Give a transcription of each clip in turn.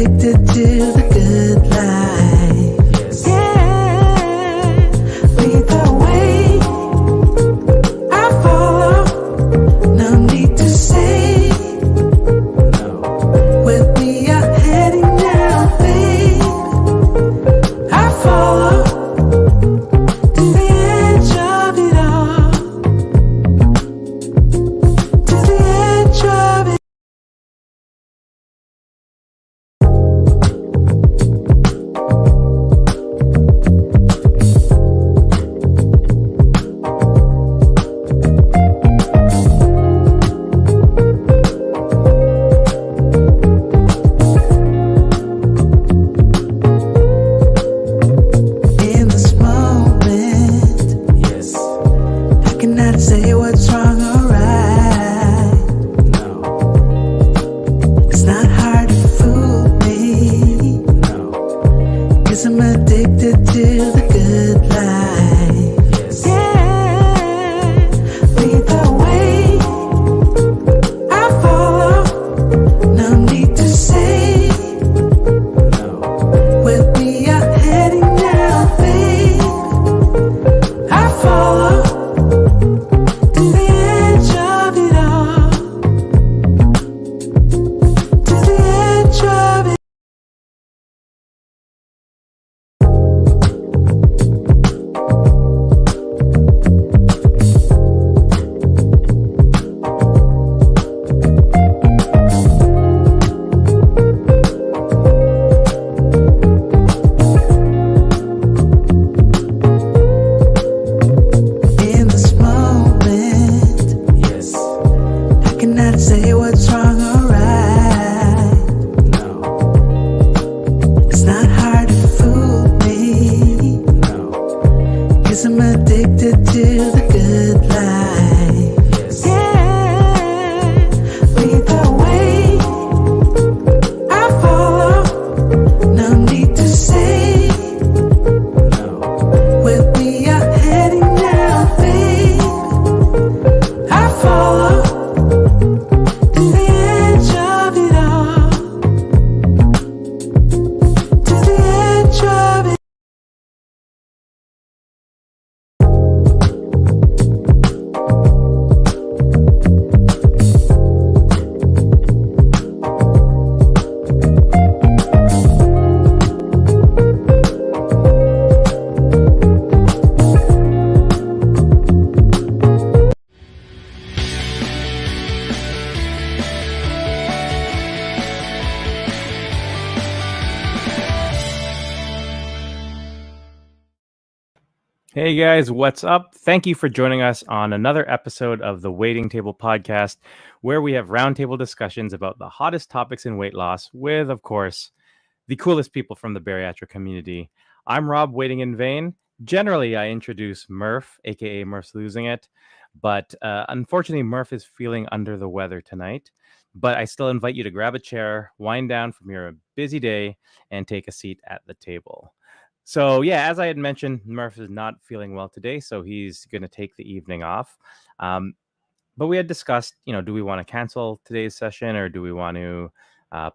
addicted to the good life. Yeah, lead the way. I follow. No need to say. Where we are heading now, babe. I follow to the edge of it all. To the edge of it. In this moment, I cannot say what's wrong or right. It's not hard to fool me, 'cause I'm addicted to the good life. Yeah, lead the way. I follow. No need to say. Where we are heading now, babe. I follow to the edge of it all. To the edge of it. In this moment, I cannot say what's wrong or right. It's not hard to fool me, 'cause I'm addicted to the good life. Yeah, lead the way. I follow. No need to say. Where we are heading now, babe. I follow to the edge of it all. To the edge of it. Hey guys, what's up? Thank you for joining us on another episode of the Waiting Table Podcast, where we have roundtable discussions about the hottest topics in weight loss with, of course, the coolest people from the bariatric community. I'm Rob, waiting in vain. Generally, I introduce Murph, aka Murph's Losing It, but unfortunately, Murph is feeling under the weather tonight. But I still invite you to grab a chair, wind down from your busy day, and take a seat at the table. So, yeah, as I had mentioned, Murph is not feeling well today, so he's going to take the evening off. But we had discussed, do we want to cancel today's session or do we want to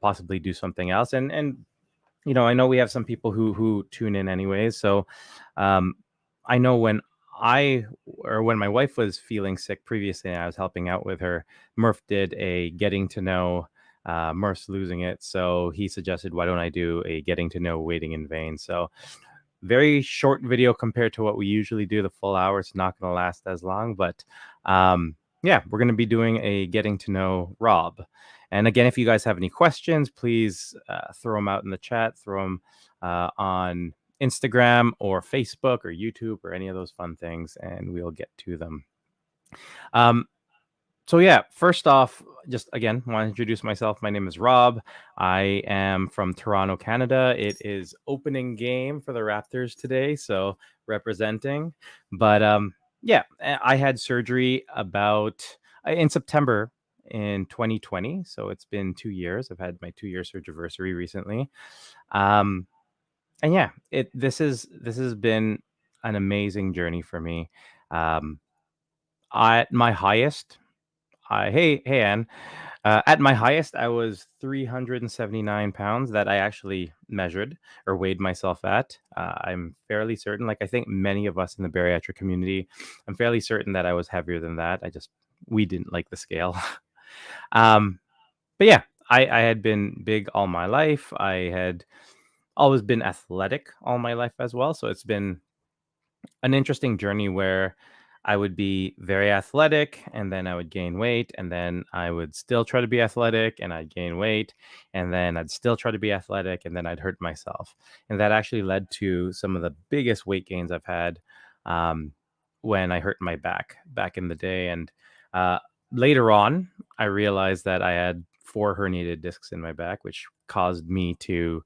possibly do something else? And I know we have some people who tune in anyways. So I know when my wife was feeling sick previously and I was helping out with her, Murph did a getting to know Murph's Losing It. So he suggested, why don't I do a getting to know Waiting in Vain? So very short video compared to what we usually do. The full hour, it's not going to last as long, but yeah, we're going to be doing a getting to know Rob. And again, if you guys have any questions, please throw them out in the chat, throw them on Instagram or Facebook or YouTube or any of those fun things, and we'll get to them. So yeah, first off, just again, want to introduce myself. My name is Rob. I am from Toronto, Canada. It is opening game for the Raptors today, so representing. But yeah, I had surgery about in September in 2020, so it's been 2 years. I've had my 2-year surgery recently. And yeah, this has been an amazing journey for me. At my highest, hey Anne. At my highest, I was 379 pounds that I actually measured or weighed myself at. I'm fairly certain, like I think many of us in the bariatric community, I'm fairly certain that I was heavier than that. We didn't like the scale. um, but yeah, I had been big all my life. I had always been athletic all my life as well. So it's been an interesting journey where I would be very athletic and then I would gain weight and then I would still try to be athletic and I'd gain weight and then I'd still try to be athletic and then I'd hurt myself. And that actually led to some of the biggest weight gains I've had um, when I hurt my back in the day. And uh, later on, I realized that I had four herniated discs in my back, which caused me to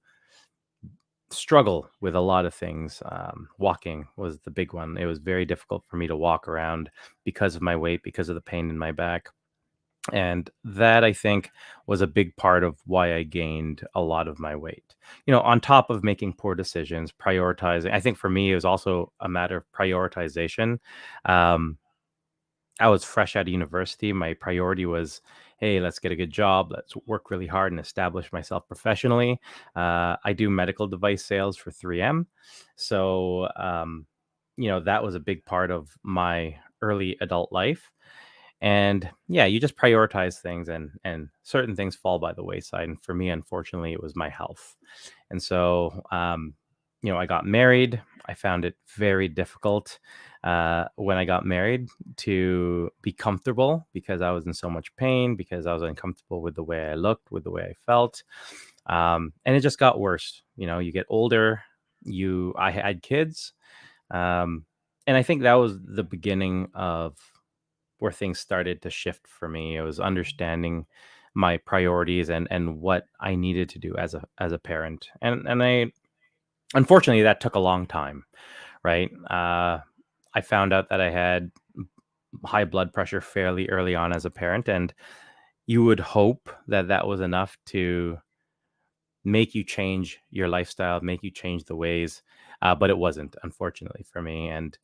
struggle with a lot of things. Walking was the big one. It was very difficult for me to walk around because of my weight, because of the pain in my back. And that I think was a big part of why I gained a lot of my weight. On top of making poor decisions, prioritizing, I think for me, it was also a matter of prioritization. Um, I was fresh out of university. My priority was, hey, let's get a good job. Let's work really hard and establish myself professionally. I do medical device sales for 3M. So, that was a big part of my early adult life. And yeah, you just prioritize things and certain things fall by the wayside. And for me, unfortunately, it was my health. And so, I got married. I found it very difficult when I got married to be comfortable because I was in so much pain, because I was uncomfortable with the way I looked, with the way I felt. And it just got worse. You get older, I had kids. Um, and I think that was the beginning of where things started to shift for me. It was understanding my priorities and what I needed to do as a parent. And I unfortunately that took a long time, right? I found out that I had high blood pressure fairly early on as a parent, and you would hope that that was enough to make you change your lifestyle, make you change the ways. But it wasn't, unfortunately, for me. And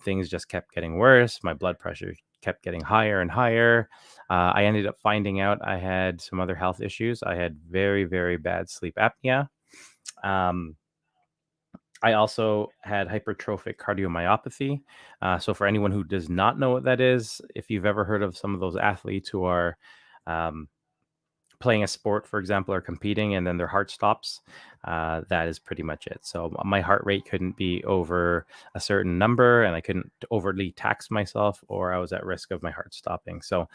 things just kept getting worse. My blood pressure kept getting higher and higher. I ended up finding out I had some other health issues. I had very, very bad sleep apnea. Um, I also had hypertrophic cardiomyopathy. So, for anyone who does not know what that is, if you've ever heard of some of those athletes who are um, playing a sport, for example, or competing, and then their heart stops. That is pretty much it. So my heart rate couldn't be over a certain number, and I couldn't overly tax myself, or I was at risk of my heart stopping. So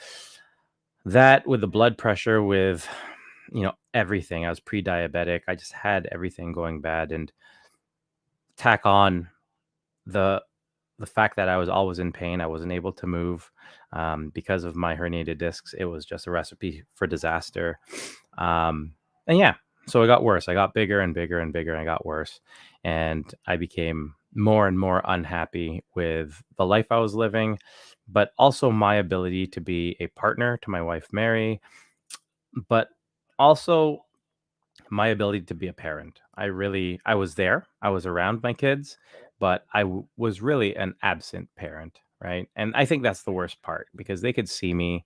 that, with the blood pressure, with everything, I was pre-diabetic. I just had everything going bad, and tack on the the fact that I was always in pain. I wasn't able to move because of my herniated discs. It was just a recipe for disaster. And yeah, so it got worse. I got bigger and bigger and bigger, and I got worse. And I became more and more unhappy with the life I was living, but also my ability to be a partner to my wife, Mary, but also my ability to be a parent. I was there. I was around my kids, but was really an absent parent, right? And I think that's the worst part because they could see me,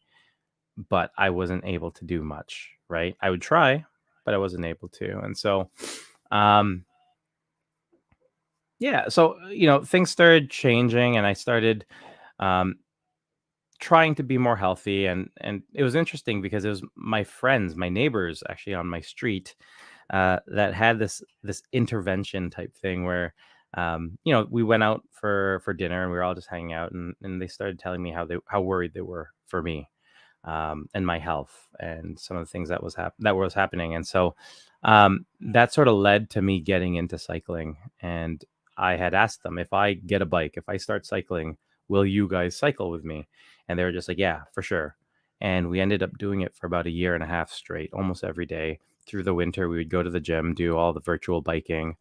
but I wasn't able to do much, right? I would try, but I wasn't able to. And so, um, yeah, so things started changing, and I started um, trying to be more healthy, and it was interesting because it was my friends, my neighbors, actually on my street that had this intervention type thing where we went out for dinner and we were all just hanging out, and they started telling me how worried they were for me and my health and some of the things that was happening. And so that sort of led to me getting into cycling. And I had asked them, if I get a bike, if I start cycling, will you guys cycle with me? And they were just like, yeah, for sure. And we ended up doing it for about a year and a half straight, almost every day. Through the winter, we would go to the gym, do all the virtual biking.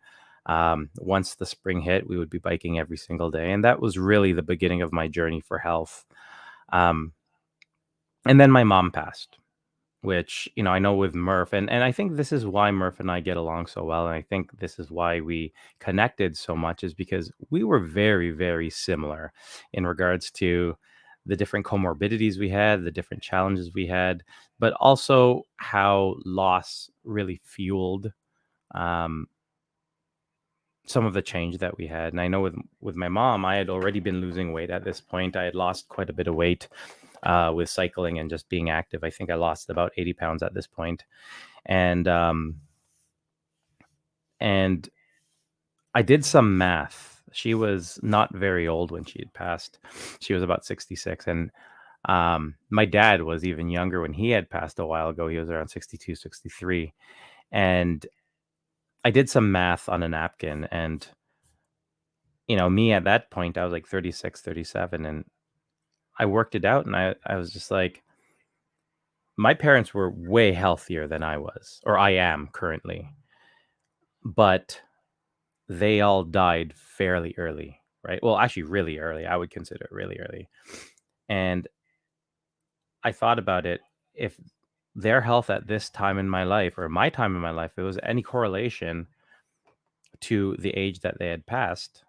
Once the spring hit, we would be biking every single day. And that was really the beginning of my journey for health. Um, and then my mom passed, which, I know with Murph, and I think this is why Murph and I get along so well. And I think this is why we connected so much, is because we were very, very similar in regards to the different comorbidities we had, the different challenges we had, but also how loss really fueled um, some of the change that we had. And I know with my mom, I had already been losing weight at this point. I had lost quite a bit of weight with cycling and just being active. I think I lost about 80 pounds at this point. And and I did some math. She was not very old when she had passed. She was about 66. And my dad was even younger when he had passed a while ago. He was around 62, 63. And I did some math on a napkin. And, me at that point, I was like 36, 37. And I worked it out. And I was just like, my parents were way healthier than I was, or I am currently. But they all died fairly early, right? Well, actually, really early. I would consider it really early. And I thought about it. If their health at this time in my life, or my time in my life, if there was any correlation to the age that they had passed,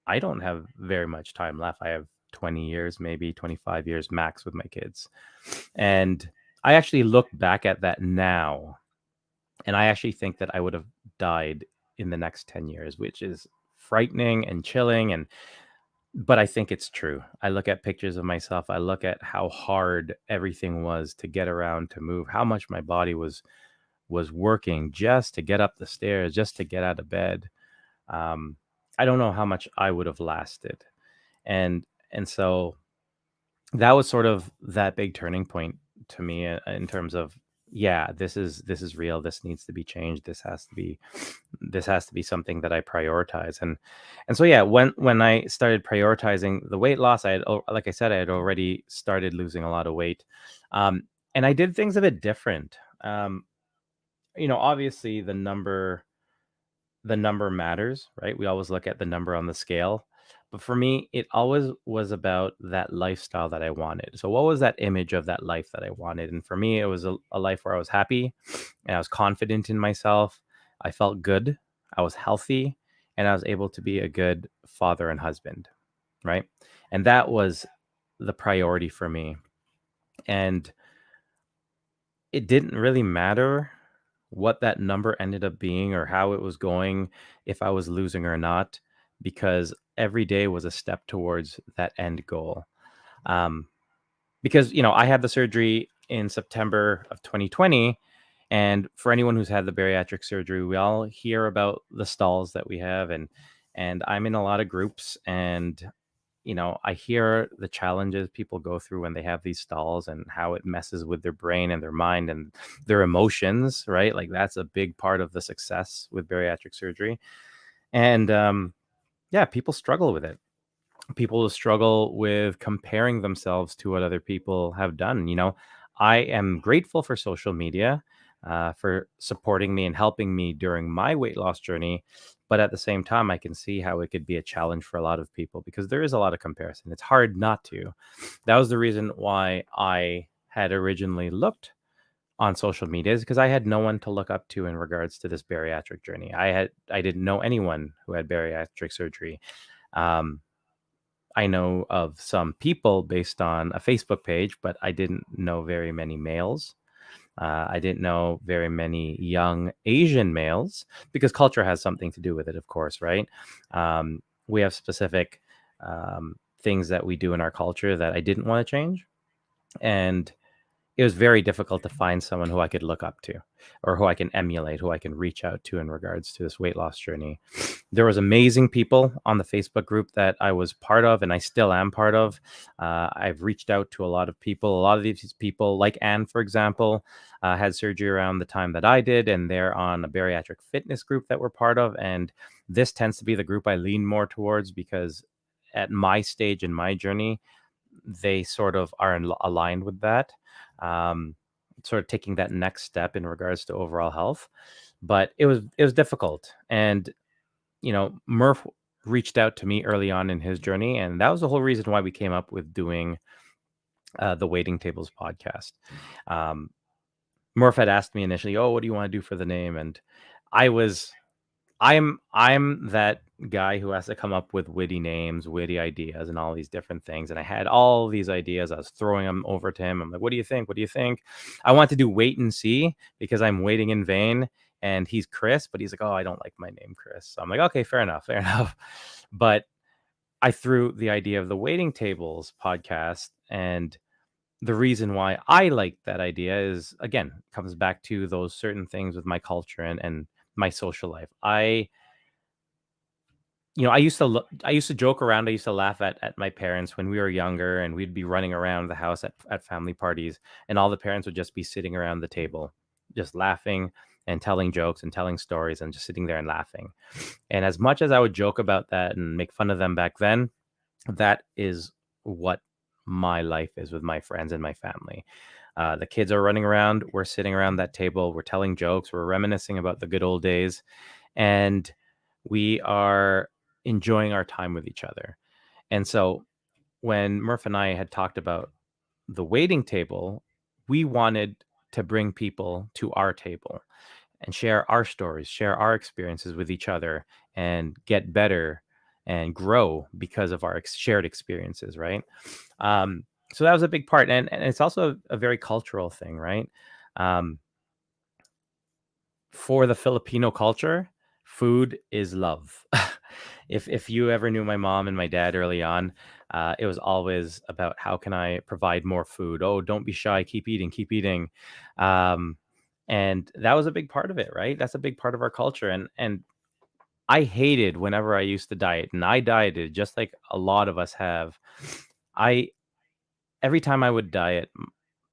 I don't have very much time left. I have 20 years, maybe 25 years max with my kids. And I actually look back at that now, and I actually think that I would have died in the next 10 years, which is frightening and chilling. But I think it's true. I look at pictures of myself. I look at how hard everything was to get around, to move, how much my body was working just to get up the stairs, just to get out of bed. Um, I don't know how much I would have lasted. And so that was sort of that big turning point to me in terms of, yeah, this is real. This needs to be changed. This has to be something that I prioritize. And so, yeah, when I started prioritizing the weight loss, like I said, I had already started losing a lot of weight. And I did things a bit different. Obviously the number matters, right? We always look at the number on the scale. But for me, it always was about that lifestyle that I wanted. So, what was that image of that life that I wanted? And for me, it was a life where I was happy and I was confident in myself. I felt good. I was healthy, and I was able to be a good father and husband, right? And that was the priority for me. And it didn't really matter what that number ended up being or how it was going, if I was losing or not, because every day was a step towards that end goal. Um, because, I had the surgery in September of 2020. And for anyone who's had the bariatric surgery, we all hear about the stalls that we have. And I'm in a lot of groups, and I hear the challenges people go through when they have these stalls and how it messes with their brain and their mind and their emotions, right? Like, that's a big part of the success with bariatric surgery. And yeah, people struggle with it. People struggle with comparing themselves to what other people have done. I am grateful for social media, for supporting me and helping me during my weight loss journey. But at the same time, I can see how it could be a challenge for a lot of people because there is a lot of comparison. It's hard not to. That was the reason why I had originally looked on social media, is because I had no one to look up to in regards to this bariatric journey. I didn't know anyone who had bariatric surgery. Um, I know of some people based on a Facebook page, but I didn't know very many males. I didn't know very many young Asian males, because culture has something to do with it, of course, right? We have specific things that we do in our culture that I didn't want to change. And it was very difficult to find someone who I could look up to or who I can emulate, who I can reach out to in regards to this weight loss journey. There was amazing people on the Facebook group that I was part of, and I still am part of. I've reached out to a lot of people. A lot of these people, like Anne, for example, had surgery around the time that I did, and they're on a bariatric fitness group that we're part of. And this tends to be the group I lean more towards because at my stage in my journey, they sort of are aligned with that, um, sort of taking that next step in regards to overall health. But it was difficult. And Murph reached out to me early on in his journey, and that was the whole reason why we came up with doing the Waiting Tables podcast. Murph had asked me initially, "Oh, what do you want to do for the name?" And I was I'm that guy who has to come up with witty names, witty ideas, and all these different things. And I had all these ideas. I was throwing them over to him. I'm like, "What do you think? What do you think?" I want to do wait and see because I'm waiting in vain. And he's Chris, but he's like, "Oh, I don't like my name, Chris." So I'm like, "Okay, fair enough, fair enough." But I threw the idea of the waiting tables podcast, and the reason why I like that idea is again comes back to those certain things with my culture and my social life. I used to joke around. I used to laugh at my parents when we were younger, and we'd be running around the house at family parties, and all the parents would just be sitting around the table, just laughing and telling jokes and telling stories and just sitting there and laughing. And as much as I would joke about that and make fun of them back then, that is what my life is with my friends and my family. The kids are running around. We're sitting around that table. We're telling jokes. We're reminiscing about the good old days. And we are enjoying our time with each other. And so when Murph and I had talked about the waiting table, we wanted to bring people to our table and share our stories, share our experiences with each other, and get better and grow because of our shared experiences, right? Um, so that was a big part, and it's also a very cultural thing, right? Um, for the Filipino culture, food is love. If you ever knew my mom and my dad early on, it was always about how can I provide more food. Oh, don't be shy, keep eating, keep eating. Um, and that was a big part of it, right? That's a big part of our culture. And I hated whenever I used to diet, and I dieted just like a lot of us have. I Every time I would diet,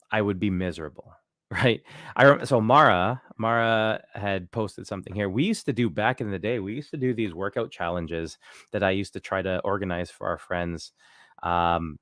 I would be miserable, right? So Mara had posted something here. We used to do back in the day. We used to do these workout challenges that I used to try to organize for our friends. Um,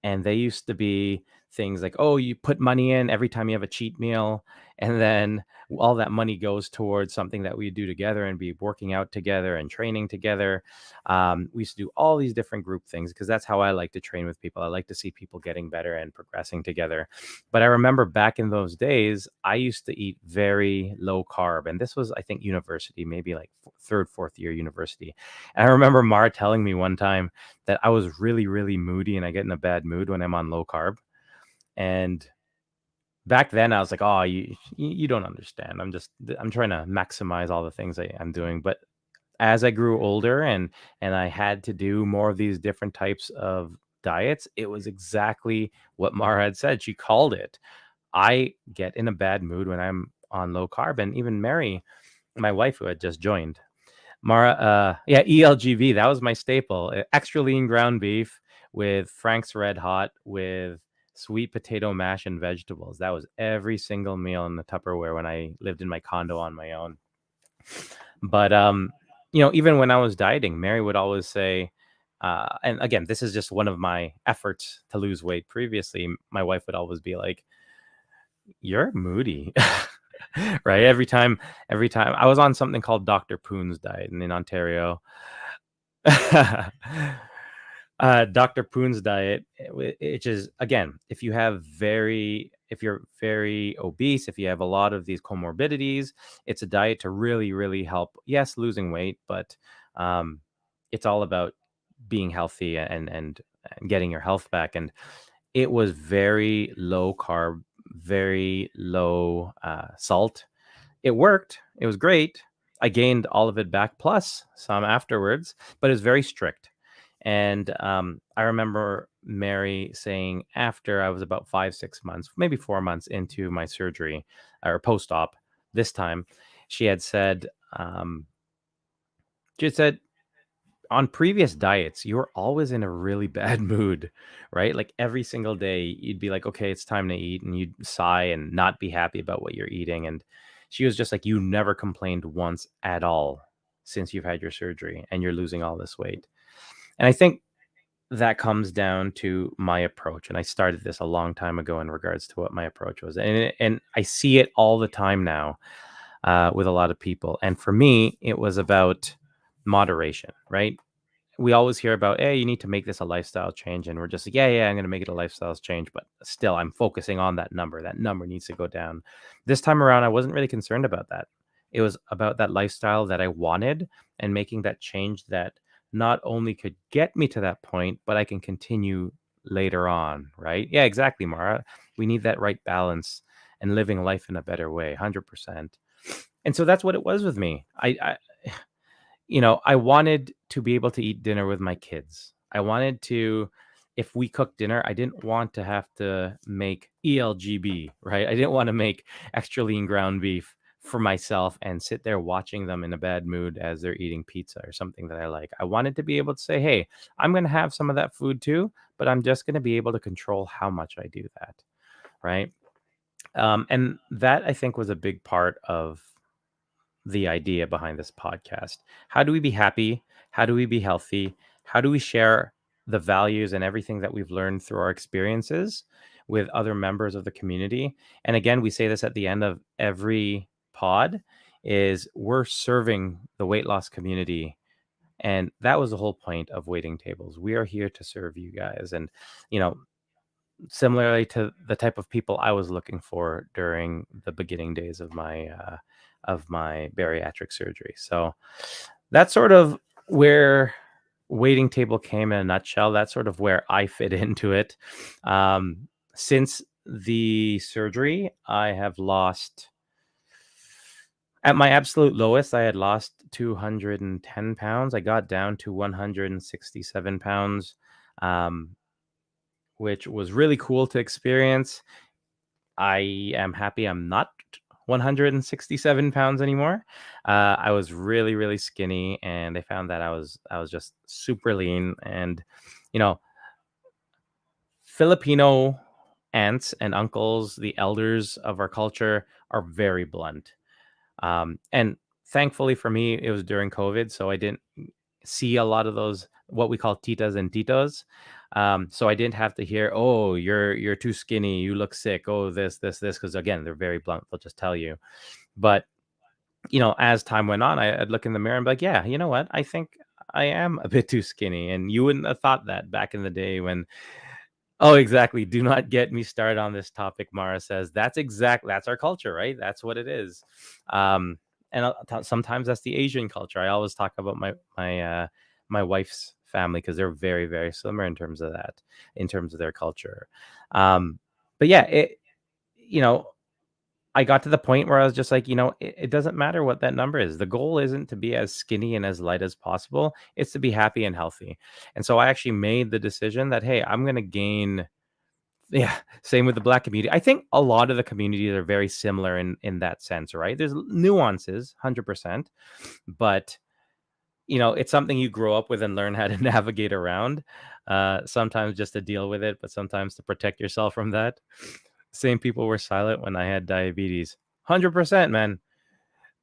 and they used to be things like, oh, you put money in every time you have a cheat meal, and then all that money goes towards something that we do together and be working out together and training together. We used to do all these different group things because that's how I like to train with people. I like to see people getting better and progressing together. But I remember back in those days, I used to eat very low carb, and this was, I think, university, maybe like third, fourth year university. And I remember Mara telling me one time that I was really, really moody and I get in a bad mood when I'm on low carb. And back then I was like, oh, you don't understand. I'm trying to maximize all the things I'm doing. But as I grew older and I had to do more of these different types of diets, it was exactly what Mara had said. She called it. I get in a bad mood when I'm on low carb. And even Mary, my wife who had just joined, Mara, yeah, ELGV, that was my staple. Extra lean ground beef with Frank's Red Hot with sweet potato mash and vegetables. That was every single meal in the Tupperware when I lived in my condo on my own. But even when I was dieting, Mary would always say, and again, this is just one of my efforts to lose weight previously. My wife would always be like, "You're moody." Right? Every time I was on something called Dr. Poon's diet in Ontario. Dr. Poon's diet, which is again, if you're very obese, if you have a lot of these comorbidities, it's a diet to really, really help. Yes, losing weight, but um, it's all about being healthy and getting your health back. And it was very low carb, very low salt. It worked. It was great. I gained all of it back plus some afterwards, but it was very strict. And I remember Mary saying after I was about 5, 6 months, maybe 4 months into my surgery or post op this time, she had said, she had said, on previous diets, you were always in a really bad mood, right? Like every single day, you'd be like, okay, it's time to eat. And you'd sigh and not be happy about what you're eating. And she was just like, you never complained once at all since you've had your surgery and you're losing all this weight. And I think that comes down to my approach. And I started this a long time ago in regards to what my approach was. And I see it all the time now with a lot of people. And for me, it was about moderation, right? We always hear about, hey, you need to make this a lifestyle change. And we're just like, yeah, I'm going to make it a lifestyle change. But still, I'm focusing on that number. That number needs to go down. This time around, I wasn't really concerned about that. It was about that lifestyle that I wanted and making that change that not only could get me to that point, but I can continue later on, right? Yeah, exactly, Mara. We need that right balance and living life in a better way, 100%. And so that's what it was with me. I wanted to be able to eat dinner with my kids. I wanted to, if we cooked dinner, I didn't want to have to make ELGB, right? I didn't want to make extra lean ground beef for myself and sit there watching them in a bad mood as they're eating pizza or something that I like. I wanted to be able to say, hey, I'm going to have some of that food too, but I'm just going to be able to control how much I do that, right? And that I think was a big part of the idea behind this podcast. How do we be happy? How do we be healthy? How do we share the values and everything that we've learned through our experiences with other members of the community? And again, we say this at the end of every pod is we're serving the weight loss community. And that was the whole point of Waiting Tables. We are here to serve you guys. And, you know, similarly to the type of people I was looking for during the beginning days of my bariatric surgery. So that's sort of where Waiting Table came in a nutshell. That's sort of where I fit into it. Since the surgery, I have lost, at my absolute lowest, I had lost 210 pounds. I got down to 167 pounds. Which was really cool to experience. I am happy I'm not 167 pounds anymore. I was really, really skinny, and I found that I was just super lean. And you know, Filipino aunts and uncles, the elders of our culture, are very blunt. And thankfully for me, it was during COVID, so I didn't see a lot of those what we call titas and titos. So I didn't have to hear, "Oh, you're too skinny. You look sick. Oh, this," because again, they're very blunt. They'll just tell you. But as time went on, I'd look in the mirror and be like, "Yeah, you know what? I think I am a bit too skinny." And you wouldn't have thought that back in the day when. Oh, exactly. Do not get me started on this topic. Mara says that's our culture, right? That's what it is. And sometimes that's the Asian culture. I always talk about my wife's family because they're very, very similar in terms of that, in terms of their culture. Um, but yeah, you know, I got to the point where I was just like, it doesn't matter what that number is. The goal isn't to be as skinny and as light as possible. It's to be happy and healthy. And so I actually made the decision that, hey, I'm going to gain. Yeah, same with the Black community. I think a lot of the communities are very similar in that sense, right? There's nuances, 100%, but it's something you grow up with and learn how to navigate around. Sometimes just to deal with it, but sometimes to protect yourself from that. Same people were silent when I had diabetes. 100%, man.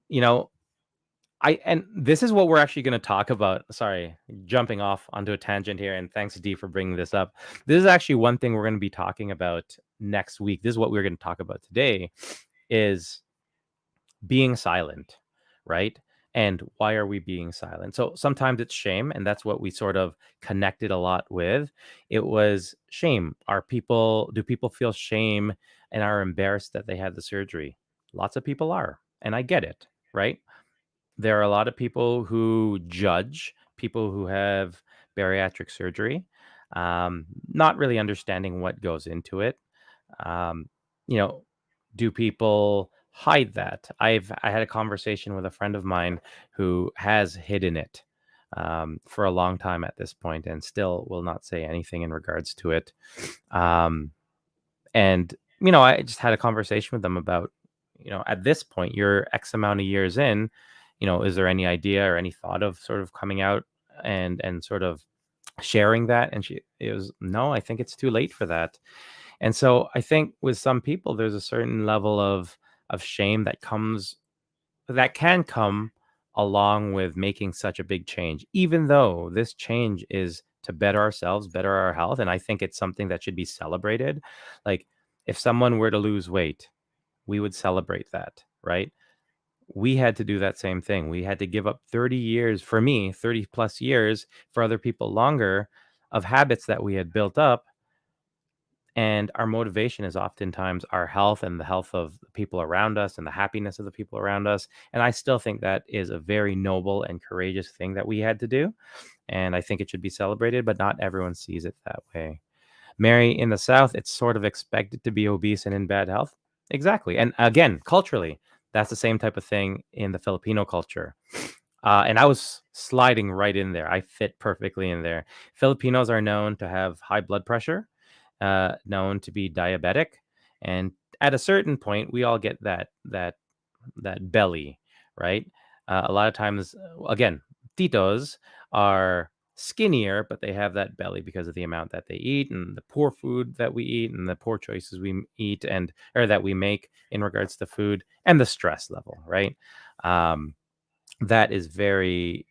You know, and this is what we're actually going to talk about. Sorry, jumping off onto a tangent here, and thanks D for bringing this up. This is actually one thing we're going to be talking about next week. This is what we're going to talk about today is being silent, right? And why are we being silent? So sometimes it's shame, and that's what we sort of connected a lot with. It was shame. Do people feel shame and are embarrassed that they had the surgery? Lots of people are, and I get it, right? There are a lot of people who judge people who have bariatric surgery, not really understanding what goes into it. Um, you know, do people hide that? I had a conversation with a friend of mine who has hidden it for a long time at this point and still will not say anything in regards to it. Um, and I just had a conversation with them about, at this point, you're X amount of years in, is there any idea or any thought of sort of coming out and sort of sharing that? And it was, no, I think it's too late for that. And so I think with some people, there's a certain level of shame that can come along with making such a big change, even though this change is to better ourselves, better our health. And I think it's something that should be celebrated. Like if someone were to lose weight, we would celebrate that, right? We had to do that same thing. We had to give up 30 years, for me, 30 plus years, for other people longer, of habits that we had built up. And our motivation is oftentimes our health and the health of the people around us and the happiness of the people around us. And I still think that is a very noble and courageous thing that we had to do. And I think it should be celebrated, but not everyone sees it that way. Mary, in the South, it's sort of expected to be obese and in bad health. Exactly. And again, culturally, that's the same type of thing in the Filipino culture. And I was sliding right in there. I fit perfectly in there. Filipinos are known to have high blood pressure, known to be diabetic, and at a certain point, we all get that belly, right? A lot of times, again, titos are skinnier, but they have that belly because of the amount that they eat and the poor food that we eat and the poor choices we eat and or that we make in regards to food and the stress level, right? Um, that is very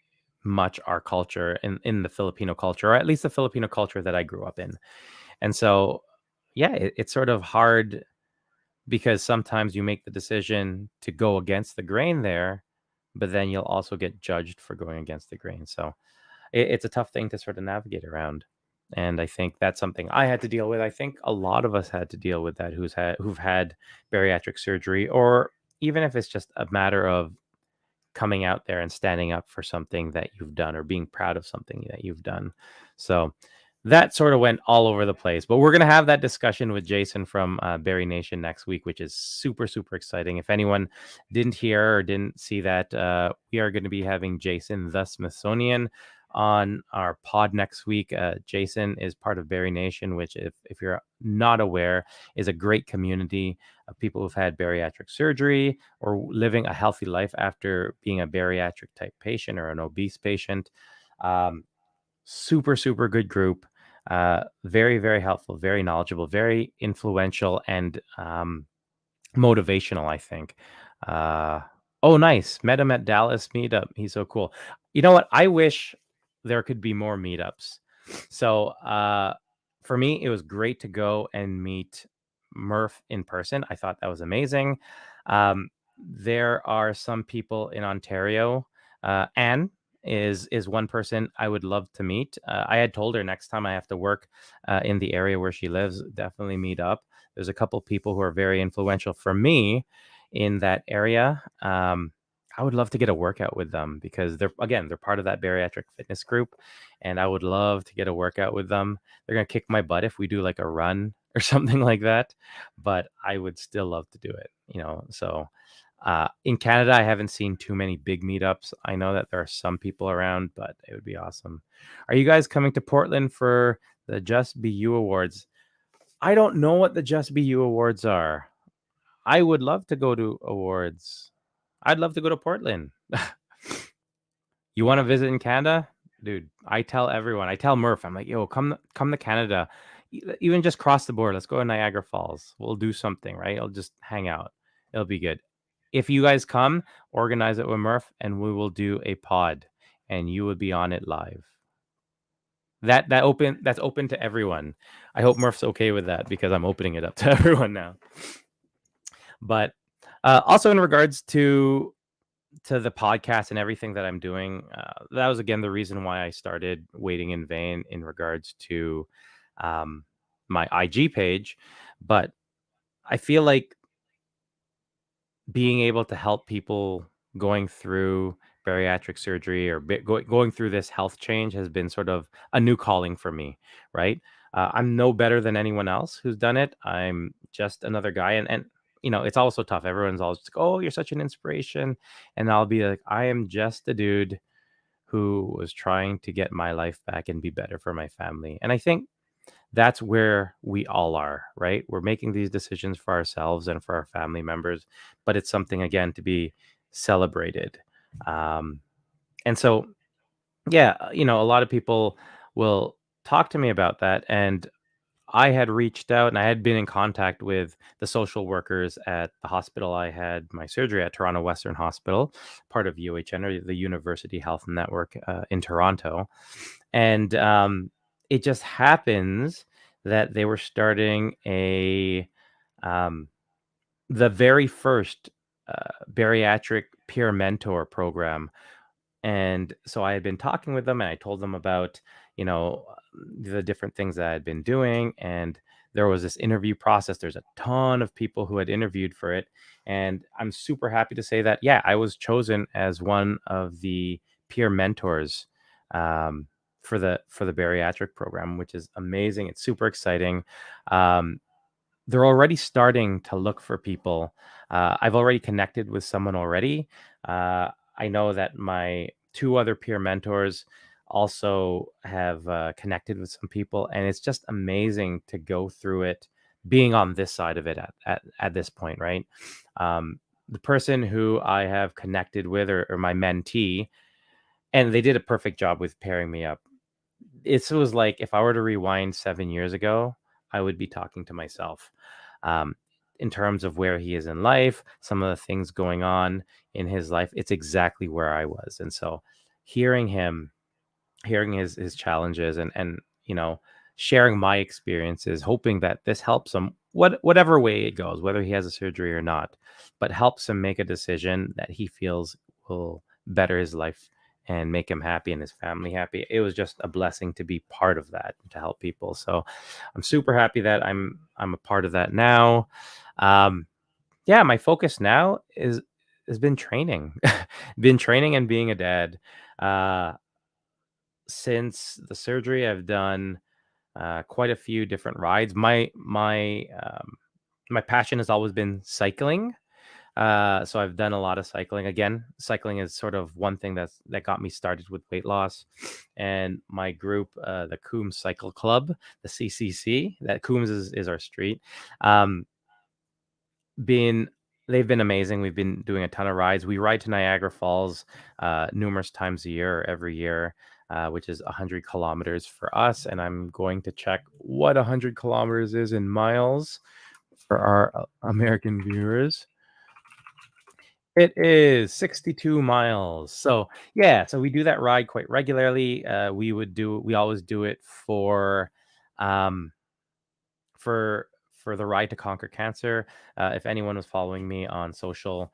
much our culture in the Filipino culture, or at least the Filipino culture that I grew up in. And so, yeah, it's sort of hard because sometimes you make the decision to go against the grain there, but then you'll also get judged for going against the grain. So it's a tough thing to sort of navigate around. And I think that's something I had to deal with. I think a lot of us had to deal with that who've had bariatric surgery, or even if it's just a matter of coming out there and standing up for something that you've done or being proud of something that you've done. So that sort of went all over the place. But we're going to have that discussion with Jason from Berry Nation next week, which is super, super exciting. If anyone didn't hear or didn't see that, we are going to be having Jason, the Smithsonian, on our pod next week. Jason is part of Berry Nation, which, if you're not aware, is a great community of people who've had bariatric surgery or living a healthy life after being a bariatric type patient or an obese patient. Super, super good group. Very, very helpful, very knowledgeable, very influential, and motivational, I think. Uh, oh, nice. Met him at Dallas meetup. He's so cool. You know what? I wish there could be more meetups. So for me, it was great to go and meet Murph in person. I thought that was amazing. There are some people in Ontario. Anne is one person I would love to meet. I had told her next time I have to work in the area where she lives, definitely meet up. There's a couple people who are very influential for me in that area. I would love to get a workout with them because they're part of that bariatric fitness group, and I would love to get a workout with them. They're gonna kick my butt if we do like a run or something like that, but I would still love to do it. So in Canada, I haven't seen too many big meetups. I know that there are some people around, but it would be awesome. Are you guys coming to Portland for the Just Be You Awards? I don't know what the Just Be You Awards are. I would love to go to awards. I'd love to go to Portland. You want to visit in Canada? Dude, I tell everyone. I tell Murph, I'm like, yo, come to Canada. Even just cross the border. Let's go to Niagara Falls. We'll do something, right? I'll just hang out. It'll be good. If you guys come, organize it with Murph and we will do a pod and you will be on it live. That's open to everyone. I hope Murph's okay with that because I'm opening it up to everyone now. But also in regards to the podcast and everything that I'm doing, that was again the reason why I started Waiting in Vain in regards to my IG page. But I feel like being able to help people going through bariatric surgery or going through this health change has been sort of a new calling for me, right? I'm no better than anyone else who's done it. I'm just another guy. And it's also tough. Everyone's always like, oh, you're such an inspiration. And I'll be like, I am just a dude who was trying to get my life back and be better for my family. And I think that's where we all are, right? We're making these decisions for ourselves and for our family members, but it's something again to be celebrated. And so, yeah, a lot of people will talk to me about that. And I had reached out and I had been in contact with the social workers at the hospital I had my surgery at, Toronto Western Hospital, part of UHN, or the University Health Network in Toronto. And it just happens that they were starting the very first bariatric peer mentor program. And so I had been talking with them and I told them about, the different things that I had been doing. And there was this interview process. There's a ton of people who had interviewed for it, and I'm super happy to say that, yeah, I was chosen as one of the peer mentors um, for the bariatric program, which is amazing. It's super exciting. Um, they're already starting to look for people. I've already connected with someone already. I know that my two other peer mentors also have connected with some people, and it's just amazing to go through it, being on this side of it at this point, right? The person who I have connected with, or my mentee, and they did a perfect job with pairing me up. It was like if I were to rewind 7 years ago, I would be talking to myself. Um, in terms of where he is in life, some of the things going on in his life, it's exactly where I was. And so hearing him, hearing his challenges, and sharing my experiences, hoping that this helps him, whatever way it goes, whether he has a surgery or not, but helps him make a decision that he feels will better his life and make him happy and his family happy. It was just a blessing to be part of that, to help people. So I'm super happy that I'm a part of that now. um yeah, my focus now is has been training. Been training and being a dad. uh since the surgery, I've done quite a few different rides. My passion has always been cycling. So I've done a lot of cycling. Again, cycling is sort of one thing that got me started with weight loss. And my group, the Coombs Cycle Club, the CCC, that Coombs is our street. Um, been They've been amazing. We've been doing a ton of rides. We ride to Niagara Falls numerous times a year, or every year, which is 100 kilometers for us. And I'm going to check what 100 kilometers is in miles for our American viewers. It is 62 miles. So yeah, so we do that ride quite regularly. We always do it um, for the ride to conquer cancer. If anyone was following me on social,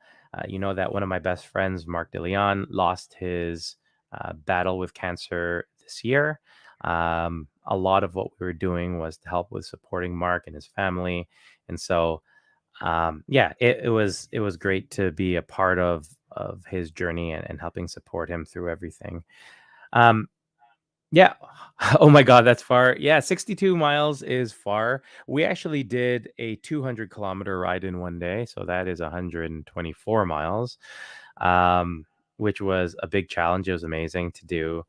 you know that one of my best friends, Mark DeLeon, lost his battle with cancer this year. A lot of what we were doing was to help with supporting Mark and his family, and so yeah, it was great to be a part of his journey, and helping support him through everything. Um, yeah. Oh my God, that's far. Yeah, 62 miles is far. We actually did a 200-kilometer ride in one day, so that is 124 miles, um, which was a big challenge. It was amazing to do.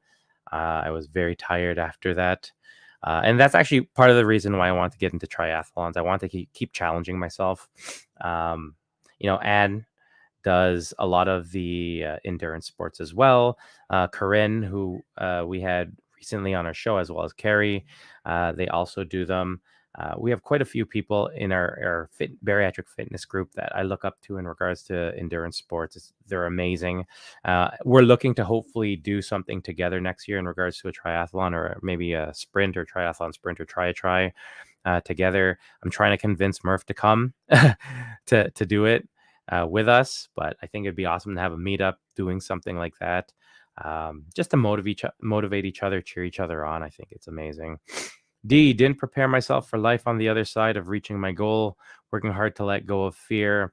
I was very tired after that. And that's actually part of the reason why I want to get into triathlons. I want to keep challenging myself. Um, and does a lot of the endurance sports as well. Corinne, who we had recently on our show, as well as Carrie, they also do them. We have quite a few people in our bariatric fitness group that I look up to in regards to endurance sports. They're amazing. We're looking to hopefully do something together next year in regards to a triathlon, or maybe a sprint or triathlon sprint, or try together. I'm trying to convince Murph to come to do it with us, but I think it'd be awesome to have a meetup doing something like that, just to motivate each other, cheer each other on. I think it's amazing. D, didn't prepare myself for life on the other side of reaching my goal, working hard to let go of fear.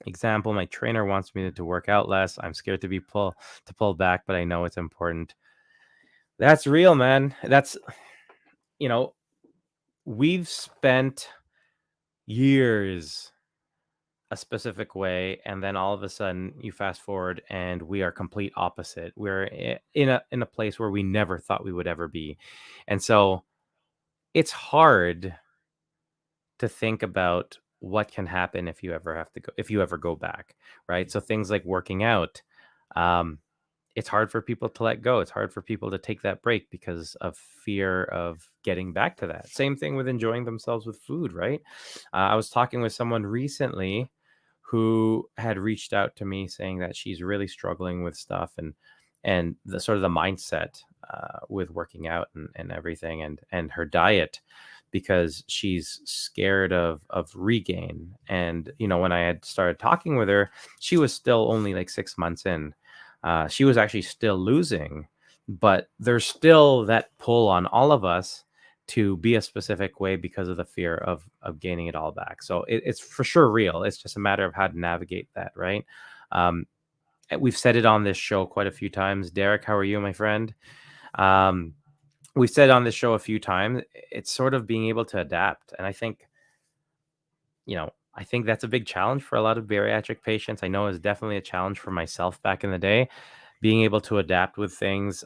Example, my trainer wants me to work out less. I'm scared to pull back, but I know it's important. That's real, man. That's, you know, we've spent years a specific way, and then all of a sudden you fast forward and we are complete opposite. We're in a place where we never thought we would ever be. And so it's hard to think about what can happen if you ever go back, right? So things like working out, um, it's hard for people to let go. It's hard for people to take that break because of fear of getting back to that. Same thing with enjoying themselves with food, right? I was talking with someone recently who had reached out to me saying that she's really struggling with stuff, and the sort of the mindset with working out, and everything, and her diet, because she's scared of regain. And when I had started talking with her, she was still only like 6 months in. She was actually still losing, but there's still that pull on all of us to be a specific way because of the fear of gaining it all back. So it's for sure real. It's just a matter of how to navigate that, right? Um, we've said it on this show quite a few times. Derek, how are you, my friend? Um, we've said on this show a few times. It's sort of being able to adapt, and I think that's a big challenge for a lot of bariatric patients. I know it's definitely a challenge for myself back in the day, being able to adapt with things,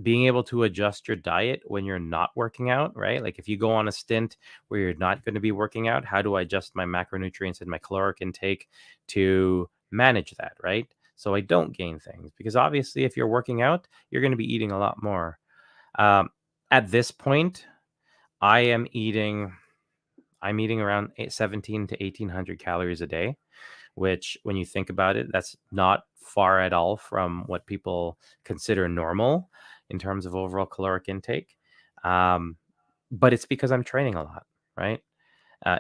being able to adjust your diet when you're not working out, right? Like if you go on a stint where you're not going to be working out, how do I adjust my macronutrients and my caloric intake to manage that, right? So I don't gain things, because obviously if you're working out, you're going to be eating a lot more. Um, at this point, I am eating. I'm eating around 17 to 1800 calories a day, which, when you think about it, that's not far at all from what people consider normal in terms of overall caloric intake. Um, but it's because I'm training a lot, right?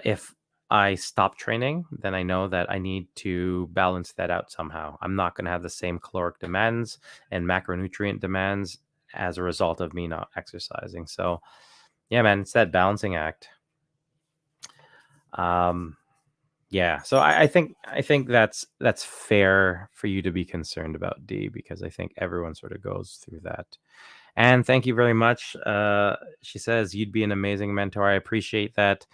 If I stop training, then I know that I need to balance that out somehow. I'm not going to have the same caloric demands and macronutrient demands as a result of me not exercising. So, yeah, man, it's that balancing act. Um, Yeah, so I think that's fair for you to be concerned about, D, because I think everyone sort of goes through that. And thank you very much. She says you'd be an amazing mentor. I appreciate that.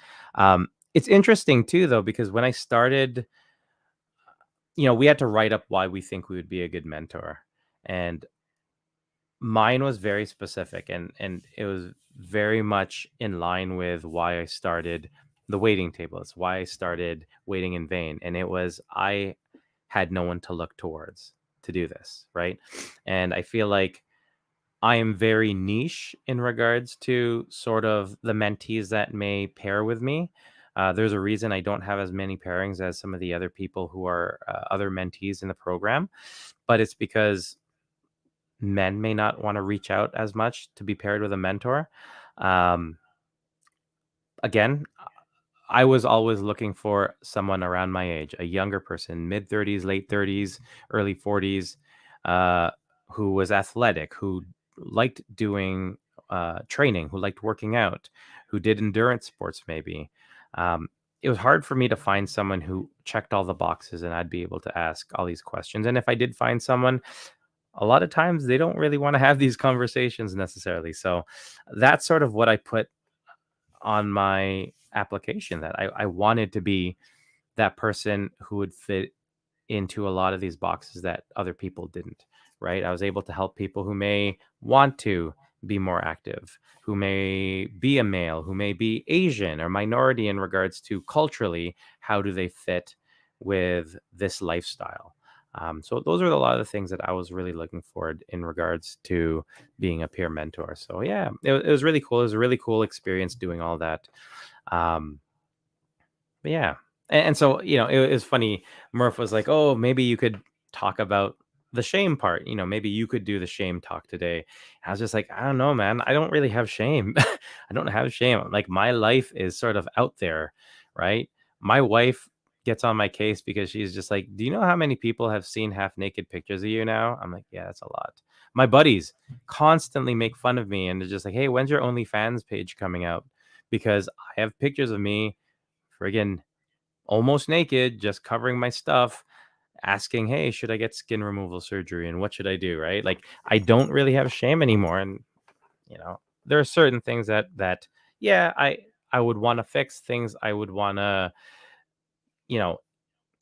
It's interesting too, though, because when I started, we had to write up why we think we would be a good mentor, and mine was very specific, and it was very much in line with why I started the waiting table. It's why I started Waiting in Vain, and it was I had no one to look towards to do this, right? And I feel like I am very niche in regards to sort of the mentees that may pair with me. There's a reason I don't have as many pairings as some of the other people who are other mentees in the program, but it's because men may not want to reach out as much to be paired with a mentor. Um, Again, I was always looking for someone around my age, a younger person, mid 30s, late 30s, early 40s, uh, who was athletic, who liked doing training, who liked working out, who did endurance sports, maybe. Um, it was hard for me to find someone who checked all the boxes and I'd be able to ask all these questions. And if I did find someone, a lot of times they don't really want to have these conversations necessarily. So that's sort of what I put on my application, that I wanted to be that person who would fit into a lot of these boxes that other people didn't, right? I was able to help people who may want to be more active, who may be a male, who may be Asian or minority in regards to culturally, how do they fit with this lifestyle? So those are a lot of the things that I was really looking forward in regards to being a peer mentor. So yeah, it was really cool. It was a really cool experience doing all that. Um, but yeah. And so, it was funny. Murph was like, oh, maybe you could talk about the shame part. Maybe you could do the shame talk today. I was just like, I don't know, man. I don't really have shame. I don't have shame. Like, my life is sort of out there, right? My wife gets on my case because she's just like, do you know how many people have seen half naked pictures of you now? I'm like, yeah, that's a lot. My buddies constantly make fun of me and they're just like, hey, when's your OnlyFans page coming out? Because I have pictures of me friggin' almost naked, just covering my stuff, asking, hey, should I get skin removal surgery and what should I do? Right. Like, I don't really have shame anymore. And, there are certain things that, yeah, I would want to fix, things I would want to, you know,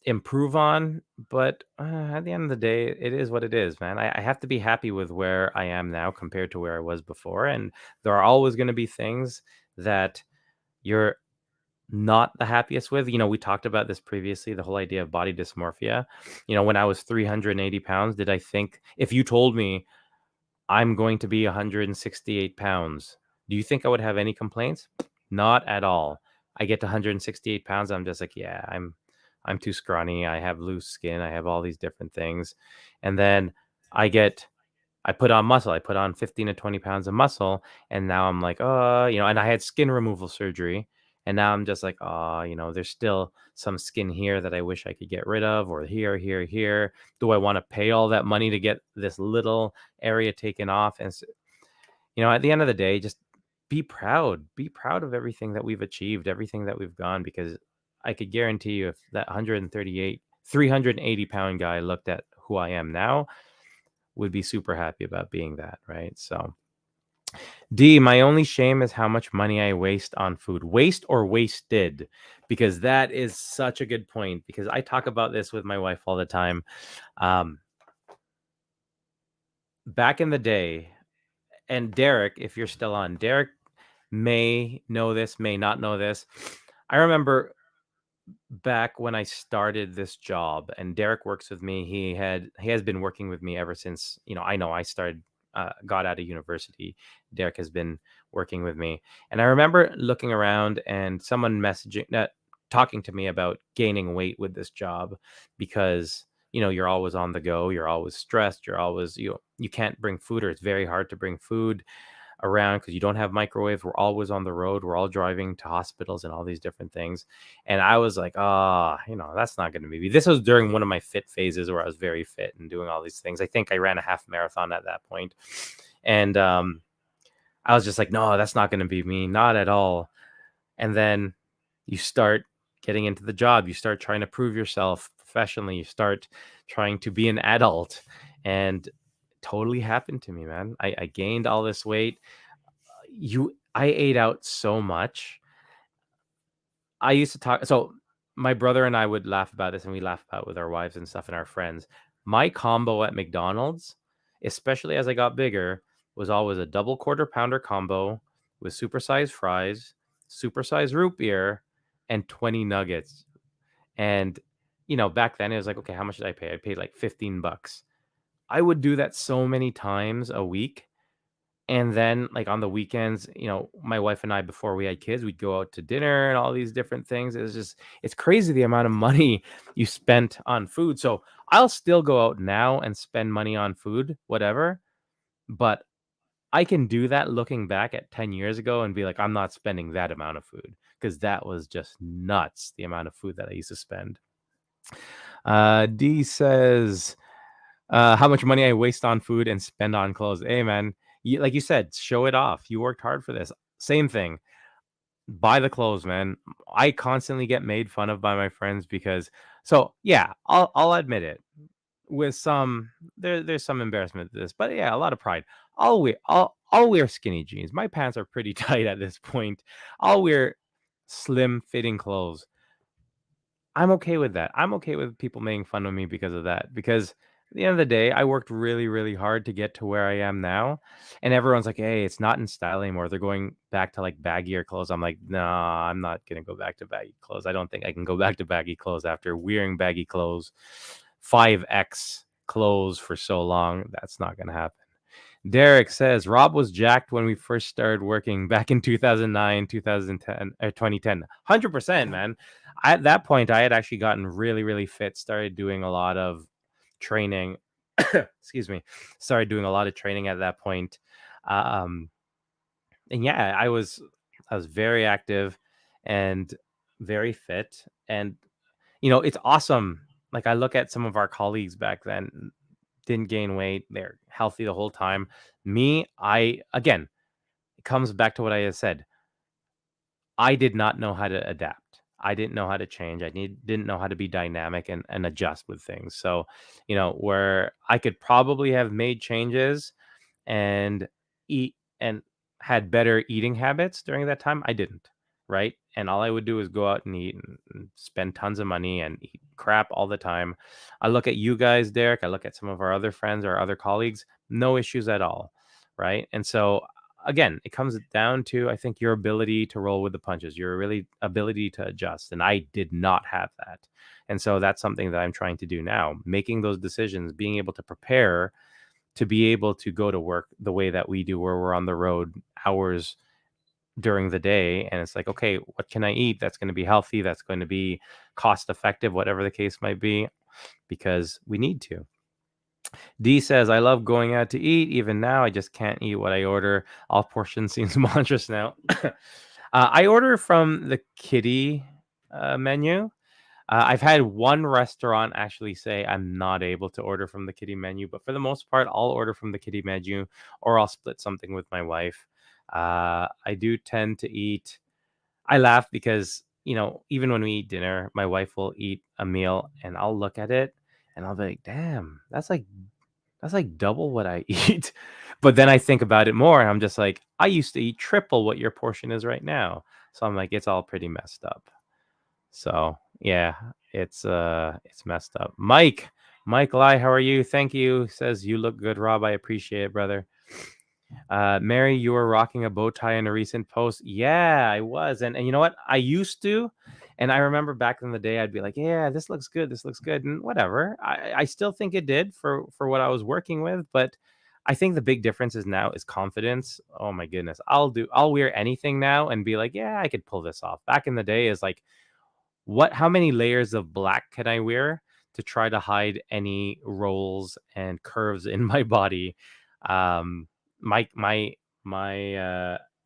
improve on. But at the end of the day, it is what it is, man. I have to be happy with where I am now compared to where I was before. And there are always going to be things that you're not the happiest with. We talked about this previously, the whole idea of body dysmorphia. When I was 380 pounds, did I think, if you told me I'm going to be 168 pounds, do you think I would have any complaints? Not at all. I get to 168 pounds, I'm just like, yeah, I'm too scrawny. I have loose skin. I have all these different things. And then I get I put on muscle. I put on 15 to 20 pounds of muscle. And now I'm like, and I had skin removal surgery. And now I'm just like, there's still some skin here that I wish I could get rid of, or here, here, here. Do I want to pay all that money to get this little area taken off? And, at the end of the day, just be proud of everything that we've achieved, everything that we've gone, because I could guarantee you if that 138 380-pound guy looked at who I am now, would be super happy about being that, right? So D, my only shame is how much money I waste on food. Waste or wasted? Because that is such a good point. Because I talk about this with my wife all the time. Um, Back in the day, and Derek, if you're still on, Derek may know this, may not know this. I remember back when I started this job, and Derek works with me. He has been working with me ever since, I know I started got out of university. Derek has been working with me. And I remember looking around and someone talking to me about gaining weight with this job, because you're always on the go, you're always stressed, you're always you can't bring food, or it's very hard to bring food around because you don't have microwaves. We're always on the road. We're all driving to hospitals and all these different things. And I was like, that's not going to be me. This was during one of my fit phases where I was very fit and doing all these things. I think I ran a half marathon at that point. And I was just like, no, that's not going to be me. Not at all. And then you start getting into the job. You start trying to prove yourself professionally. You start trying to be an adult. And totally happened to me, man. I gained all this weight. I ate out so much. I used to talk, so my brother and I would laugh about this, and we laugh about it with our wives and stuff and our friends. My combo at McDonald's, especially as I got bigger, was always a double quarter pounder combo with supersized fries, supersized root beer, and 20 nuggets. And back then it was like, okay, how much did I pay? I paid like $15. I would do that so many times a week. And then, like, on the weekends, my wife and I, before we had kids, we'd go out to dinner and all these different things. It's crazy the amount of money you spent on food. So I'll still go out now and spend money on food, whatever. But I can do that looking back at 10 years ago and be like, I'm not spending that amount of food, because that was just nuts, the amount of food that I used to spend. D says, how much money I waste on food and spend on clothes. Hey, man, like you said, show it off. You worked hard for this. Same thing. Buy the clothes, man. I constantly get made fun of by my friends because, so yeah, I'll admit it. With some, there's some embarrassment to this, but yeah, a lot of pride. I'll wear skinny jeans. My pants are pretty tight at this point. I'll wear slim fitting clothes. I'm okay with that. I'm okay with people making fun of me because of that. Because at the end of the day, I worked really, really hard to get to where I am now. And everyone's like, hey, it's not in style anymore. They're going back to like baggier clothes. I'm like, no, I'm not going to go back to baggy clothes. I don't think I can go back to baggy clothes after wearing baggy clothes, 5X clothes for so long. That's not going to happen. Derek says Rob was jacked when we first started working back in 2009, 2010, or 2010. 100%, man. At that point, I had actually gotten really, really fit, started doing a lot of training. Excuse me. Started doing a lot of training at that point. Um, and yeah, I was very active and very fit. And it's awesome. Like, I look at some of our colleagues back then, didn't gain weight, they're healthy the whole time. Me, again, it comes back to what I just said. I did not know how to adapt. I didn't know how to change. Didn't know how to be dynamic and adjust with things. So, where I could probably have made changes and eat and had better eating habits during that time, I didn't. Right. And all I would do is go out and eat and spend tons of money and eat crap all the time. I look at you guys, Derek. I look at some of our other friends, our other colleagues, no issues at all. Right. And so, again, it comes down to, I think, your ability to roll with the punches, your really ability to adjust. And I did not have that. And so that's something that I'm trying to do now, making those decisions, being able to prepare to be able to go to work the way that we do, where we're on the road hours during the day. And it's like, okay, what can I eat that's going to be healthy, that's going to be cost effective, whatever the case might be, because we need to. D says, I love going out to eat. Even now, I just can't eat what I order. All portions seems monstrous now. I order from the kiddie menu. I've had one restaurant actually say I'm not able to order from the kiddie menu, but for the most part, I'll order from the kiddie menu, or I'll split something with my wife. I do tend to eat. I laugh because, even when we eat dinner, my wife will eat a meal and I'll look at it and I'll be like, damn, that's like double what I eat. But then I think about it more and I'm just like, I used to eat triple what your portion is right now. So I'm like, it's all pretty messed up. So yeah, it's messed up. Mike Lai, how are you? Thank you. Says you look good, Rob. I appreciate it, brother. Mary, you were rocking a bow tie in a recent post. Yeah, I was. And you know what? I used to. And I remember back in the day, I'd be like, yeah, this looks good. This looks good. And whatever. I still think it did for what I was working with. But I think the big difference is now is confidence. Oh my goodness. I'll wear anything now and be like, yeah, I could pull this off. Back in the day is like, how many layers of black can I wear to try to hide any rolls and curves in my body? Um, my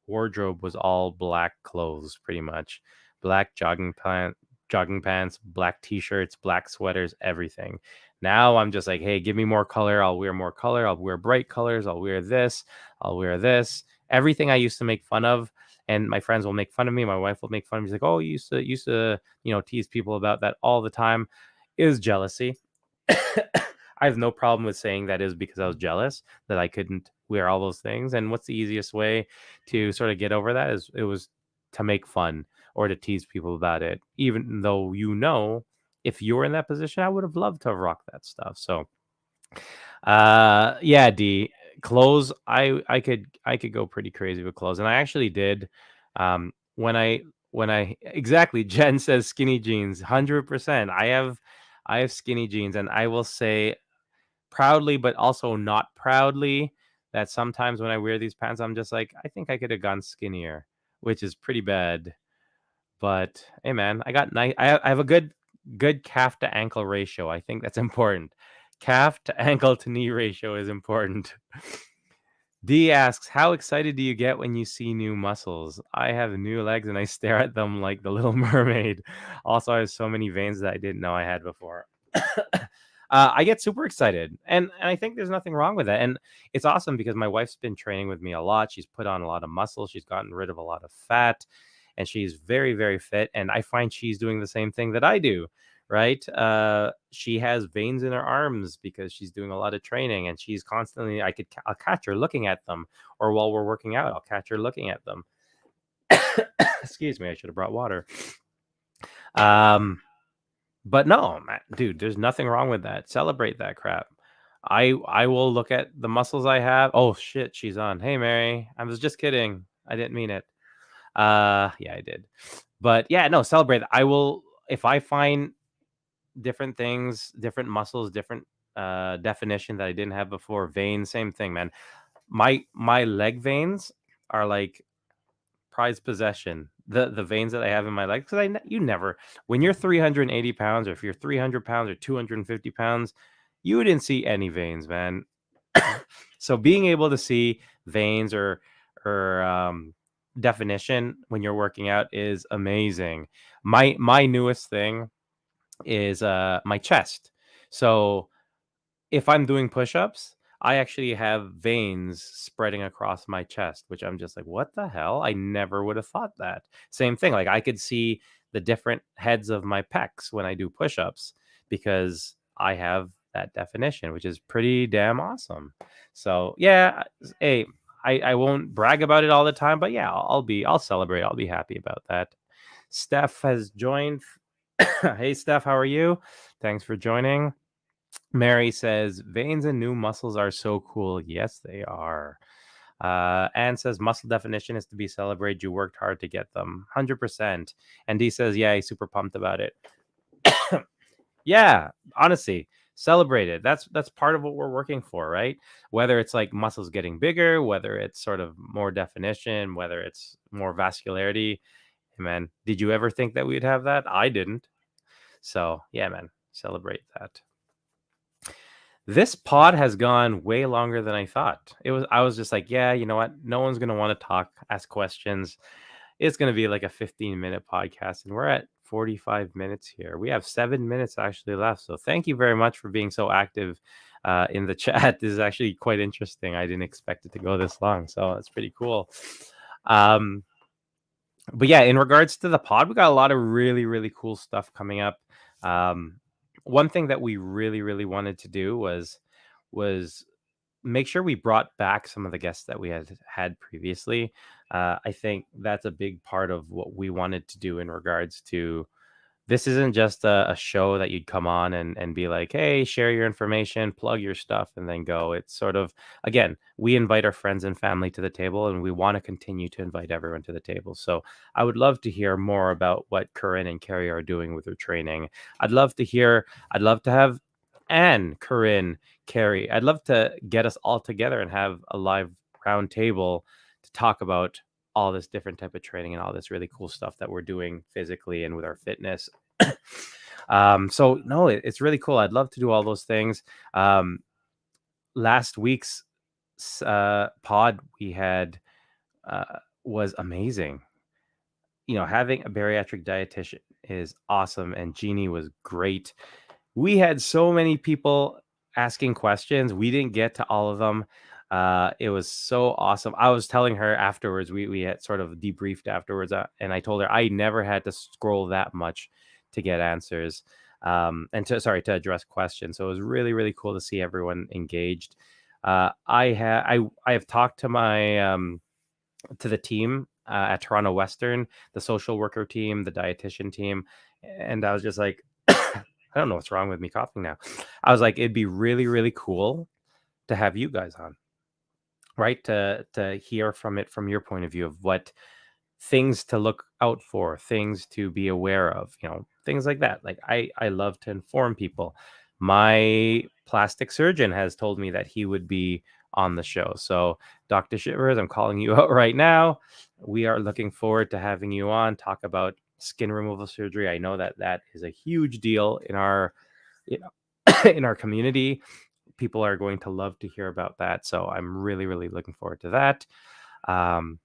wardrobe was all black clothes, pretty much. Black jogging pants, black t-shirts, black sweaters, everything. Now I'm just like, hey, give me more color. I'll wear more color. I'll wear bright colors. I'll wear this. I'll wear this. Everything I used to make fun of, and my friends will make fun of me. My wife will make fun of me. She's like, "Oh, you used to, tease people about that all the time." Is jealousy. I have no problem with saying that is because I was jealous that I couldn't wear all those things. And what's the easiest way to sort of get over that is it was to make fun or to tease people about it, even though if you were in that position, I would have loved to have rocked that stuff. So yeah, D clothes. I could go pretty crazy with clothes, and I actually did. When I exactly, Jen says skinny jeans, 100%. I have skinny jeans, and I will say proudly, but also not proudly, that sometimes when I wear these pants, I'm just like, I think I could have gone skinnier, which is pretty bad. But hey, man, I got nice. I have a good calf to ankle ratio. I think that's important. Calf to ankle to knee ratio is important. D asks, how excited do you get when you see new muscles? I have new legs and I stare at them like the Little Mermaid. Also, I have so many veins that I didn't know I had before. I get super excited, and I think there's nothing wrong with that. And it's awesome because my wife's been training with me a lot. She's put on a lot of muscle. She's gotten rid of a lot of fat, and she's very, very fit. And I find she's doing the same thing that I do. Right? She has veins in her arms because she's doing a lot of training, and she's constantly. I'll catch her looking at them, or while we're working out, I'll catch her looking at them. Excuse me, I should have brought water. But no, man, dude, there's nothing wrong with that. Celebrate that crap. I will look at the muscles I have. Oh shit, she's on. Hey Mary, I was just kidding. I didn't mean it. Yeah, I did. But yeah, no, celebrate. I will if I find different things, different muscles, different definition that I didn't have before. Veins, same thing, man. My leg veins are like prized possession. The veins that I have in my legs, because you never, when you're 380 pounds, or if you're 300 pounds or 250 pounds, you didn't see any veins, man. So being able to see veins or definition when you're working out is amazing. My newest thing is my chest. So if I'm doing push-ups, I actually have veins spreading across my chest, which I'm just like, what the hell? I never would have thought that. Same thing. Like I could see the different heads of my pecs when I do push-ups because I have that definition, which is pretty damn awesome. So yeah, hey, I won't brag about it all the time, but yeah, I'll celebrate. I'll be happy about that. Steph has joined. Hey Steph, how are you? Thanks for joining. Mary says, veins and new muscles are so cool. Yes, they are. Anne says, muscle definition is to be celebrated. You worked hard to get them. 100%. And D says, yeah, he's super pumped about it. Yeah, honestly, celebrate it. That's part of what we're working for, right? Whether it's like muscles getting bigger, whether it's sort of more definition, whether it's more vascularity. Hey, man, did you ever think that we'd have that? I didn't. So, yeah, man, celebrate that. This pod has gone way longer than I thought. I was just like, yeah, you know what? No one's going to want to talk, ask questions. It's going to be like a 15-minute podcast, and we're at 45 minutes here. We have 7 minutes actually left. So thank you very much for being so active in the chat. This is actually quite interesting. I didn't expect it to go this long, so it's pretty cool. Um, but yeah, in regards to the pod, we got a lot of really, really cool stuff coming up. Um, one thing that we really, really wanted to do was make sure we brought back some of the guests that we had previously. I think that's a big part of what we wanted to do in regards to this isn't just a show that you'd come on and be like, hey, share your information, plug your stuff, and then go. It's sort of, again, we invite our friends and family to the table, and we want to continue to invite everyone to the table. So I would love to hear more about what Corinne and Carrie are doing with their training. I'd love to have Anne, Corinne, Carrie. I'd love to get us all together and have a live round table to talk about all this different type of training and all this really cool stuff that we're doing physically and with our fitness. So no, it's really cool. I'd love to do all those things. Last week's pod we had was amazing. Having a bariatric dietitian is awesome, and Jeannie was great. We had so many people asking questions. We didn't get to all of them. It was so awesome. I was telling her afterwards, we had sort of debriefed afterwards, and I told her I never had to scroll that much to get answers, and to address questions. So it was really, really cool to see everyone engaged. I have talked to my to the team at Toronto Western, the social worker team, the dietitian team, and I was just like, I don't know what's wrong with me coughing now. I was like, it'd be really, really cool to have you guys on, right? To hear from your point of view of what things to look out for, things to be aware of, things like that. Like I love to inform people. My plastic surgeon has told me that he would be on the show. So Dr. Shivers, I'm calling you out right now. We are looking forward to having you on, talk about skin removal surgery. I know that is a huge deal in our in our community. People are going to love to hear about that. So I'm really, really looking forward to that. And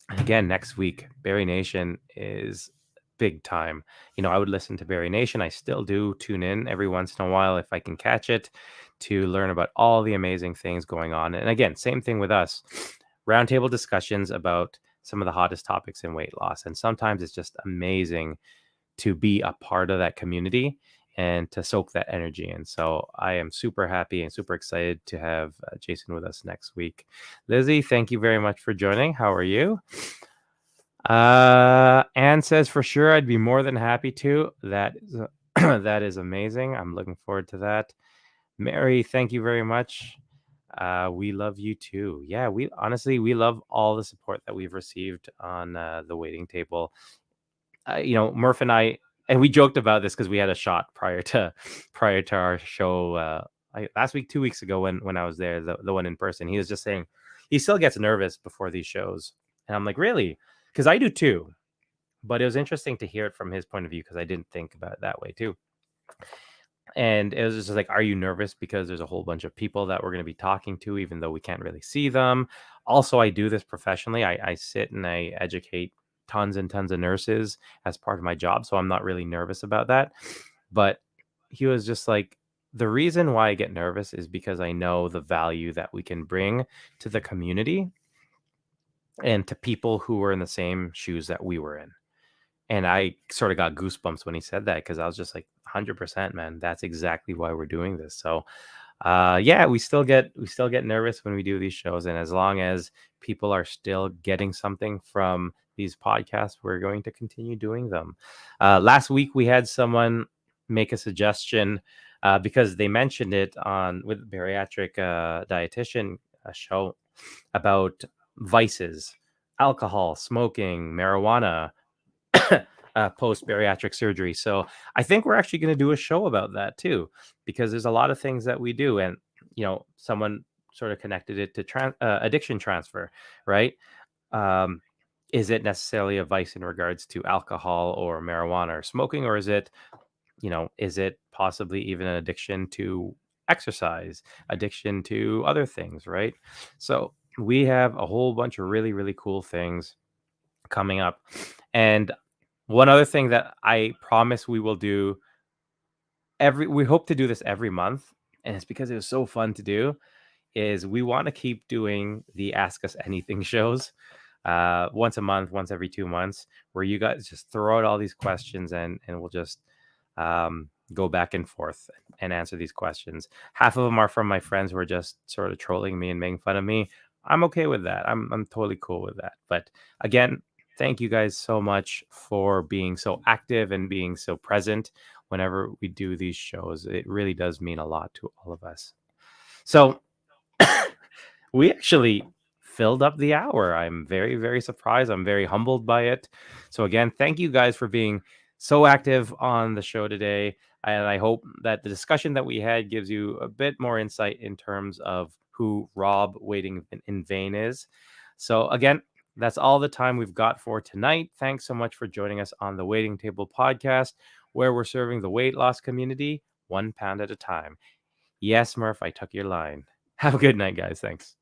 again, next week, Barry Nation is big time. I would listen to Barry Nation. I still do tune in every once in a while if I can catch it to learn about all the amazing things going on. And again, same thing with us. Roundtable discussions about some of the hottest topics in weight loss. And sometimes it's just amazing to be a part of that community and to soak that energy in. So I am super happy and super excited to have Jason with us next week. Lizzie, thank you very much for joining. How are you? Anne says, for sure, I'd be more than happy to. That is that is amazing. I'm looking forward to that. Mary, thank you very much. We love you too. Yeah, we love all the support that we've received on the waiting table. Murph and I, and we joked about this because we had a shot prior to our show last week, 2 weeks ago when I was there, the one in person. He was just saying he still gets nervous before these shows, and I'm like, really? Because I do too. But it was interesting to hear it from his point of view because I didn't think about it that way too. And it was just like, are you nervous because there's a whole bunch of people that we're going to be talking to, even though we can't really see them? Also, I do this professionally. I sit and I educate tons and tons of nurses as part of my job. So I'm not really nervous about that. But he was just like, the reason why I get nervous is because I know the value that we can bring to the community and to people who were in the same shoes that we were in. And I sort of got goosebumps when he said that because I was just like, 100%, man. That's exactly why we're doing this. So, yeah, we still get nervous when we do these shows, and as long as people are still getting something from these podcasts, we're going to continue doing them. Last week we had someone make a suggestion because they mentioned it on with bariatric dietitian show about vices, alcohol, smoking, marijuana. Post bariatric surgery. So I think we're actually going to do a show about that too, because there's a lot of things that we do. And, someone sort of connected it to addiction transfer, right? Is it necessarily a vice in regards to alcohol or marijuana or smoking, or is it possibly even an addiction to exercise, addiction to other things, right? So we have a whole bunch of really, really cool things coming up. And one other thing that I promise we will do we hope to do this every month, and it's because it was so fun to do, is we want to keep doing the Ask Us Anything shows once a month, once every 2 months, where you guys just throw out all these questions and we'll just go back and forth and answer these questions. Half of them are from my friends who are just sort of trolling me and making fun of me. I'm okay with that. I'm totally cool with that. But again, thank you guys so much for being so active and being so present whenever we do these shows. It really does mean a lot to all of us. So we actually filled up the hour. I'm very, very surprised. I'm very humbled by it. So, again, thank you guys for being so active on the show today. And I hope that the discussion that we had gives you a bit more insight in terms of who Rob Waiting in Vain is. So, again, that's all the time we've got for tonight. Thanks so much for joining us on the Waiting Table podcast, where we're serving the weight loss community 1 pound at a time. Yes, Murph, I took your line. Have a good night, guys. Thanks.